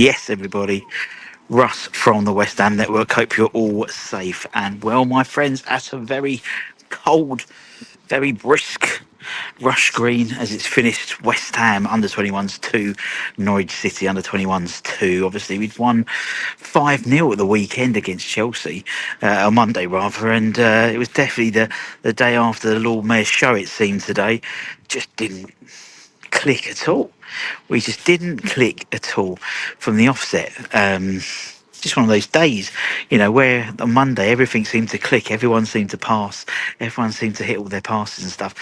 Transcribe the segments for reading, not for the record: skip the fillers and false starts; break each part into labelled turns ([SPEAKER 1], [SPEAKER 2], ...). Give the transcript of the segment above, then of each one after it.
[SPEAKER 1] Yes, everybody. Russ from the West Ham Network. Hope you're all safe and well, my friends, at a very cold, very brisk Rush Green as it's finished. West Ham under 21s 2, Norwich City under 21s 2. Obviously, we'd won 5-0 at the weekend against Chelsea, on Monday rather, and it was definitely the day after the Lord Mayor's show, it seemed today. Just didn't click at all. We just didn't click at all from the offset. Just one of those days, where on Monday everything seemed to click, everyone seemed to pass, everyone seemed to hit all their passes and stuff.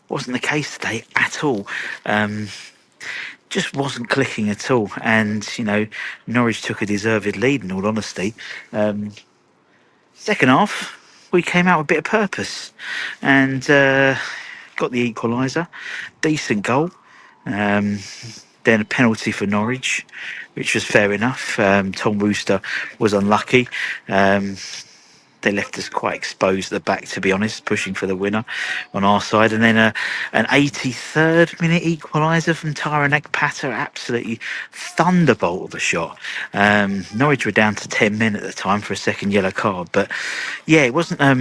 [SPEAKER 1] Wasn't the case today at all. Just wasn't clicking at all. And, Norwich took a deserved lead, in all honesty. Second half, we came out with a bit of purpose and got the equaliser. Decent goal. Then a penalty for Norwich, which was fair enough. Tom Wooster was unlucky. They left us quite exposed at the back, to be honest, pushing for the winner on our side. And then an 83rd minute equaliser from Tyrone Ekpata, absolutely thunderbolt of a shot. Norwich were down to 10 men at the time for a second yellow card, but yeah, it wasn't a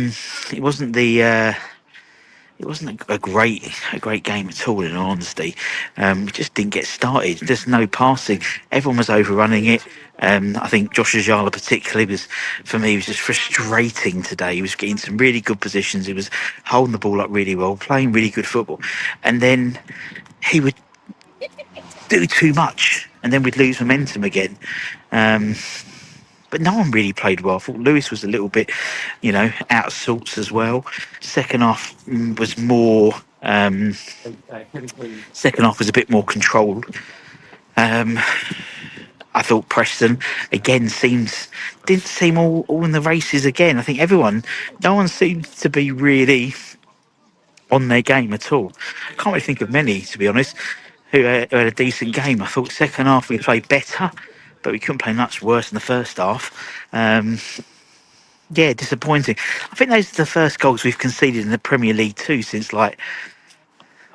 [SPEAKER 1] great game at all, in all honesty. We just didn't get started. There's no passing. Everyone was overrunning it. I think Josh Ajala particularly was just frustrating today. He was getting some really good positions. He was holding the ball up really well, playing really good football. And then he would do too much and then we'd lose momentum again. But no one really played well. I thought Lewis was a little bit, out of sorts as well. Second half was more. Second half was a bit more controlled. I thought Preston again didn't seem all in the races again. I think no one seemed to be really on their game at all. I can't really think of many, to be honest, who had a decent game. I thought second half we played better, but we couldn't play much worse than the first half. Yeah, disappointing. I think those are the first goals we've conceded in the Premier League too since like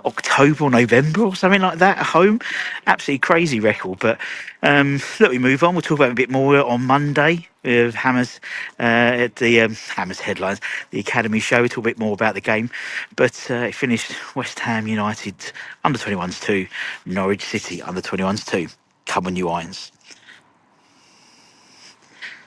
[SPEAKER 1] October or November or something like that at home. Absolutely crazy record. But look, we move on. We'll talk about it a bit more on Monday with Hammers at the Hammers headlines, the Academy show. We'll talk a bit more about the game. But it finished West Ham United under 21s 2, Norwich City under 21s 2. Come on, U21s.